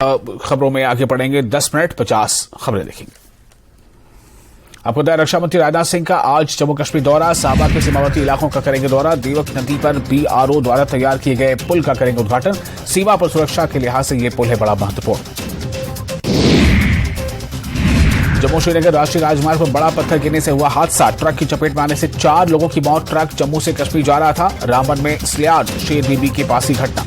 खबरों में आगे बढ़ेंगे। 10 मिनट 50 खबरें देखेंगे। आपको बताया, रक्षा मंत्री राजनाथ सिंह का आज जम्मू कश्मीर दौरा। साबा के सीमावर्ती इलाकों का करेंगे दौरा। दीवक नदी पर BRO द्वारा तैयार किए गए पुल का करेंगे उद्घाटन। सीमा पर सुरक्षा के लिहाज से यह पुल है बड़ा महत्वपूर्ण। जम्मू श्रीनगर राष्ट्रीय राजमार्ग पर बड़ा पत्थर गिरने से हुआ हादसा। ट्रक की चपेट में आने से 4 लोगों की मौत। ट्रक जम्मू से कश्मीर जा रहा था। रामबन में स्लियाड शेर बीबी के पास ही घटना।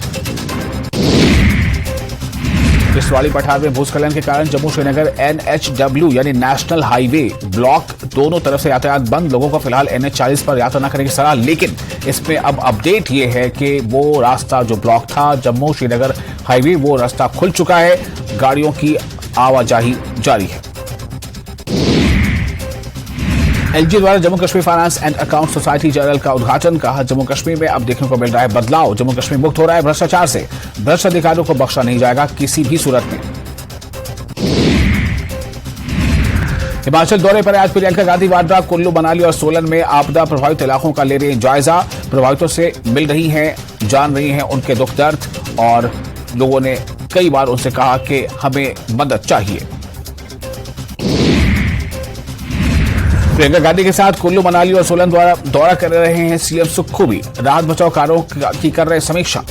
किश्तवाड़ी पठार में भूस्खलन के कारण जम्मू श्रीनगर NHW यानी नेशनल हाईवे ब्लॉक दोनों तरफ से यातायात बंद। लोगों को फिलहाल NH40 पर यात्रा न करने की सलाह, लेकिन इसमें अब अपडेट ये है कि वो रास्ता जो ब्लॉक था जम्मू श्रीनगर हाईवे, वो रास्ता खुल चुका है। गाड़ियों की आवाजाही जारी है। LG द्वारा Jammu Kashmir finance and account society general का उद्घाटन। कहा, जम्मू कश्मीर में अब देखने को मिल रहा है बदलाव। जम्मू कश्मीर मुक्त हो रहा है भ्रष्टाचार से। भ्रष्ट अधिकारियों को बख्शा नहीं जाएगा किसी भी सूरत में। हिमाचल दौरे पर आज प्रियंका गांधी वाड्रा कुल्लू, मनाली और सोलन में आपदा प्रभावित इलाकों का ले रही हैं जायजा। प्रभावितों से मिल रही हैं, जान रही हैं उनके दुख दर्द, और लोगों ने कई बार उनसे कहा कि हमें मदद चाहिए। प्रियंका गांधी के साथ कुल्लू, मनाली और सोलन दौरा कर रहे हैं CM सुक्खू भी। राहत बचाव कार्यों की कर रहे समीक्षा।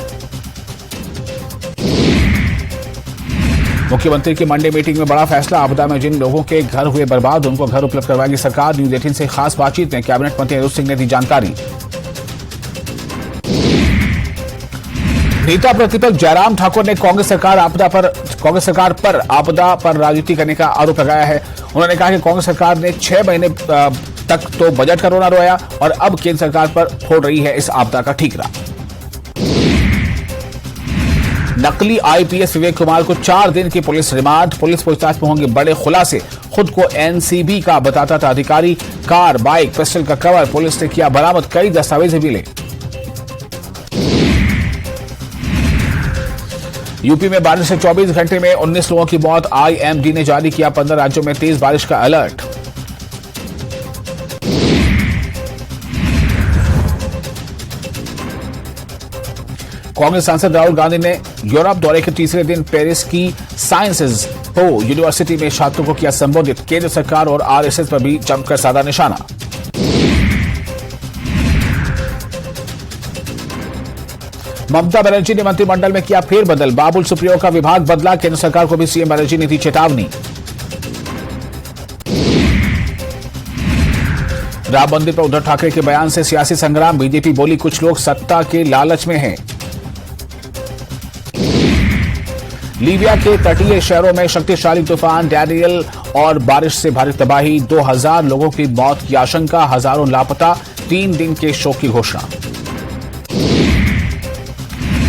मुख्यमंत्री की मंडे मीटिंग में बड़ा फैसला। आपदा में जिन लोगों के घर हुए बर्बाद उनको घर उपलब्ध करवाएगी सरकार। न्यूज 18 से खास बातचीत में कैबिनेट मंत्री अनिरुद्ध सिंह ने दी जानकारी। नेता प्रतिपक्ष जयराम ठाकुर ने कांग्रेस सरकार पर आपदा पर राजनीति करने का आरोप लगाया है। उन्होंने कहा कि कांग्रेस सरकार ने 6 महीने तक तो बजट का रोना रोया और अब केंद्र सरकार पर फोड़ रही है इस आपदा का ठीकरा। नकली IPS विवेक कुमार को 4 दिन की पुलिस रिमांड। पुलिस पूछताछ में होंगे बड़े खुलासे। खुद को NCB का बताता था अधिकारी। कार, बाइक, पिस्टल का कवर पुलिस ने किया बरामद। कई दस्तावेज भी मिले। यूपी में बारिश से 24 घंटे में 19 लोगों की मौत। IMD ने जारी किया 15 राज्यों में तेज बारिश का अलर्ट। कांग्रेस सांसद राहुल गांधी ने यूरोप दौरे के तीसरे दिन पेरिस की साइंसेज Po यूनिवर्सिटी में छात्रों को किया संबोधित। केंद्र सरकार और RSS पर भी जमकर साधा निशाना। ममता बनर्जी ने मंत्रिमंडल में किया फेरबदल। बाबुल सुप्रियो का विभाग बदला। केंद्र सरकार को भी CM बनर्जी ने दी चेतावनी। राम मंदिर पर उद्धव ठाकरे के बयान से सियासी संग्राम। बीजेपी बोली कुछ लोग सत्ता के लालच में हैं। लीबिया के तटीय शहरों में शक्तिशाली तूफान डैनियल और बारिश से भारी तबाही। 2000 लोगों की मौत की आशंका। हजारों लापता। 3 दिन के शोक की घोषणा।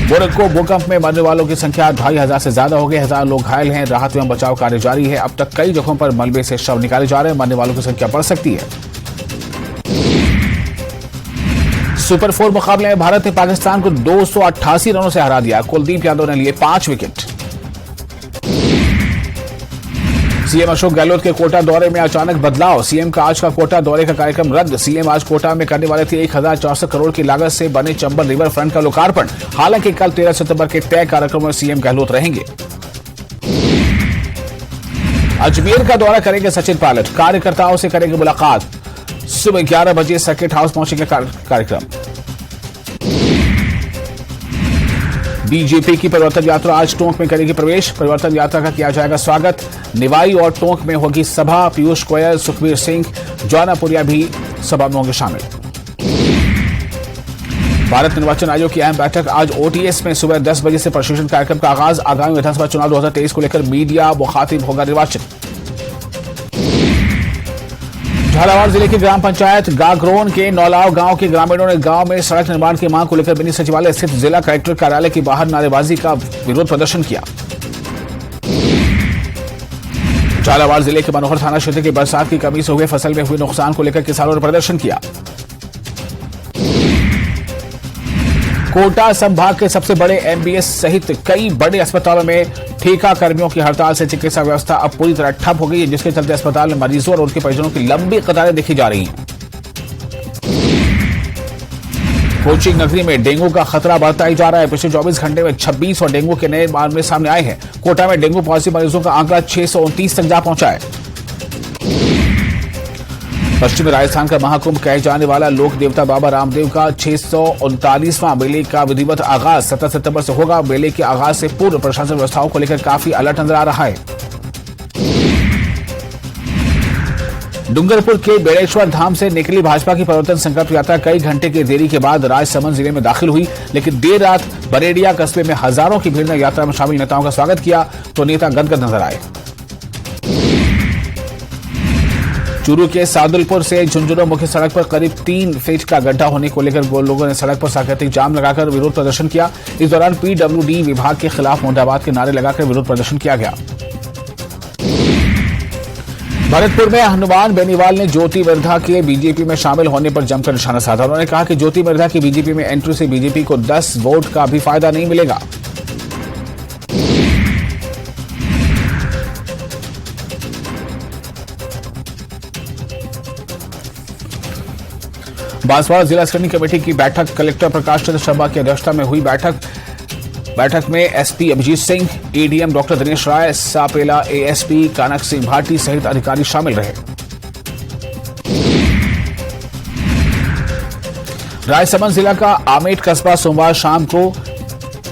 मोरक्को भूकंप में मरने वालों की संख्या 2500 से ज्यादा हो गई। 1000 लोग घायल हैं। राहत एवं बचाव कार्य जारी है। अब तक कई जगहों पर मलबे से शव निकाले जा रहे हैं। मरने वालों की संख्या बढ़ सकती है। सुपर 4 मुकाबले में भारत ने पाकिस्तान को 288 रनों से हरा दिया। कुलदीप यादव ने लिए 5 विकेट। CM अशोक गहलोत के कोटा दौरे में अचानक बदलाव। CM का आज का कोटा दौरे का कार्यक्रम रद्द। CM आज कोटा में करने वाले थे 1064 करोड़ की लागत से बने चंबल रिवर फ्रंट का लोकार्पण। हालांकि कल 13 सितंबर के तय कार्यक्रम में CM गहलोत रहेंगे। अजमेर का दौरा करेंगे सचिन पायलट। कार्यकर्ताओं से करेंगे मुलाकात। सुबह 11 बजे सर्किट हाउस पहुंचेंगे कार्यक्रम। बीजेपी की परिवर्तन यात्रा आज टोंक में करेगी प्रवेश। परिवर्तन यात्रा का किया जाएगा स्वागत। निवाई और टोंक में होगी सभा। पीयूष गोयल, सुखबीर सिंह, जौनापुरिया भी सभा में होंगे शामिल। भारत निर्वाचन आयोग की अहम बैठक आज OTS में सुबह 10 बजे से प्रशिक्षण कार्यक्रम का आगाज। आगामी विधानसभा चुनाव 2023 को लेकर मीडिया मुखातिब होगा निर्वाचन। झालावाड़ जिले की ग्राम पंचायत गागरोन के नौलाव गांव के ग्रामीणों ने गांव में सड़क निर्माण की मांग को लेकर मिनी सचिवालय स्थित जिला कलेक्टर कार्यालय के बाहर नारेबाजी का विरोध प्रदर्शन किया। झालावाड़ जिले के मनोहर थाना क्षेत्र की बरसात की कमी से हुए फसल में हुए नुकसान को लेकर किसानों ने प्रदर्शन किया। कोटा संभाग के सबसे बड़े MBS सहित कई बड़े अस्पतालों में ठेका कर्मियों की हड़ताल से चिकित्सा व्यवस्था अब पूरी तरह ठप हो गई है, जिसके चलते अस्पताल में मरीजों और उनके परिजनों की लंबी कतारें देखी जा रही हैं। कोची नगरी में डेंगू का खतरा बढ़ता ही जा रहा है। पिछले 24 घंटे में 26 और डेंगू के नए मामले सामने आए हैं। कोटा में डेंगू पॉजिटिव मरीजों का आंकड़ा 629 तक जा पहुंचा है। पश्चिमी राजस्थान का महाकुंभ कहे जाने वाला लोक देवता बाबा रामदेव का 639वां मेले का विधिवत आगाज 17 सितंबर से होगा। मेले के आगाज से पूर्व प्रशासन व्यवस्थाओं को लेकर काफी अलर्ट नजर आ रहा है। डूंगरपुर के बेड़ेश्वर धाम से निकली भाजपा की परिवर्तन संकल्प यात्रा कई घंटे की देरी के बाद राजसमंद जिले में दाखिल हुई, लेकिन देर रात बरेडिया कस्बे में हजारों की भीड़ ने यात्रा में शामिल नेताओं का स्वागत किया तो नेता गदगद नजर आए। चूरू के सादुलपुर से झुंझुनू मुख्य सड़क पर करीब 3 फीट का गड्ढा होने को लेकर लोगों ने सड़क पर सांकेतिक जाम लगाकर विरोध प्रदर्शन किया। इस दौरान पीडब्ल्यूडी विभाग के खिलाफ मुर्दाबाद के नारे लगाकर विरोध प्रदर्शन किया गया। भरतपुर में हनुमान बेनीवाल ने ज्योति मिर्धा के बीजेपी में शामिल होने पर जमकर निशाना साधा। उन्होंने कहा कि ज्योति मिर्धा की बीजेपी में एंट्री से बीजेपी को 10 वोट का भी फायदा नहीं मिलेगा। बांसवाड़ा जिला स्क्रीनिंग कमेटी की बैठक कलेक्टर प्रकाश चंद्र शर्मा की अध्यक्षता में हुई। बैठक में SP Abhijeet Singh, ADM doctor Dinesh Rai, सापेला एएसपी कानक सिंह भाटी सहित अधिकारी शामिल रहे। राजसमंद जिला का आमेट कस्बा सोमवार शाम को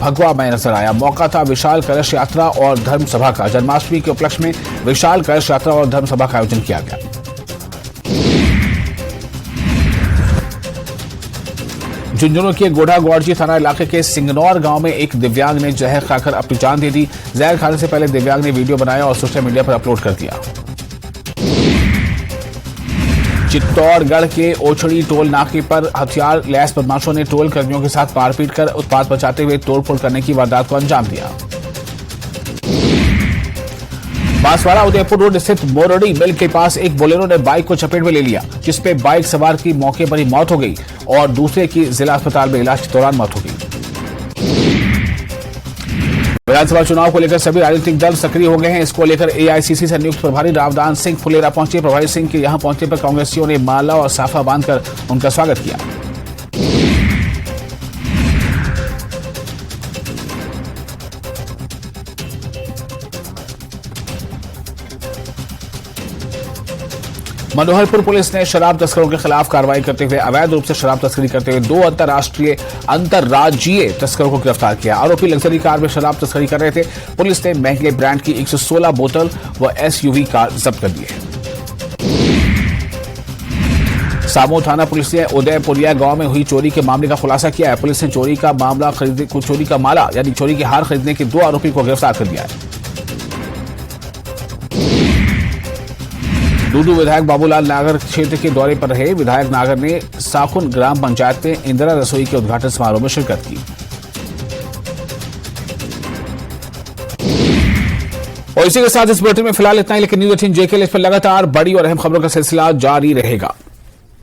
भगवा में नजर आया। मौका था विशाल कलश यात्रा और धर्म सभा का। जन्माष्टमी के उपलक्ष्य में विशाल कलश यात्रा और धर्म सभा का आयोजन किया गया। झुंझुनू के गोढ़ा गौड़जी थाना इलाके के सिंगनौर गांव में एक दिव्यांग ने जहर खाकर अपनी जान दे दी। जहर खाने से पहले दिव्यांग ने वीडियो बनाया और सोशल मीडिया पर अपलोड कर दिया। चित्तौड़गढ़ के ओछड़ी टोल नाके पर हथियार लैस बदमाशों ने टोल कर्मियों के साथ मारपीट कर उत्पात मचाते हुए तोड़फोड़ करने की वारदात को अंजाम दिया। बांसवाड़ा उदयपुर रोड स्थित मोरडी मिल के पास एक बोलेरो ने बाइक को चपेट में ले लिया, जिसपे बाइक सवार की मौके पर ही मौत हो गई और दूसरे की जिला अस्पताल में इलाज के दौरान मौत हो गई। विधानसभा चुनाव को लेकर सभी राजनीतिक दल सक्रिय हो गए हैं। इसको लेकर एआईसीसी से नियुक्त प्रभारी रामदान सिंह फुलेरा पहुंचे। प्रभारी सिंह के यहां पहुंचने पर कांग्रेसियों ने माला और साफा बांधकर उनका स्वागत किया। मनोहरपुर पुलिस ने शराब तस्करों के खिलाफ कार्रवाई करते हुए अवैध रूप से शराब तस्करी करते हुए 2 अंतर्राज्यीय तस्करों को गिरफ्तार किया। आरोपी लग्जरी कार में शराब तस्करी कर रहे थे। पुलिस ने महंगे ब्रांड की 116 बोतल व एसयूवी कार जब्त कर दी है। सामो थाना पुलिस ने उदयपुरिया गांव में हुई चोरी के मामले का खुलासा किया है। पुलिस ने चोरी का माला यानी चोरी के हार खरीदने के 2 आरोपी को गिरफ्तार कर दिया है। डूडू विधायक बाबूलाल नागर क्षेत्र के दौरे पर रहे। विधायक नागर ने साखुन ग्राम पंचायत में इंदिरा रसोई के उद्घाटन समारोह में शिरकत की। और इसी के साथ इस बुलेटिन में फिलहाल इतना ही, लेकिन न्यूज 18 JK इस पर लगातार बड़ी और अहम खबरों का सिलसिला जारी रहेगा।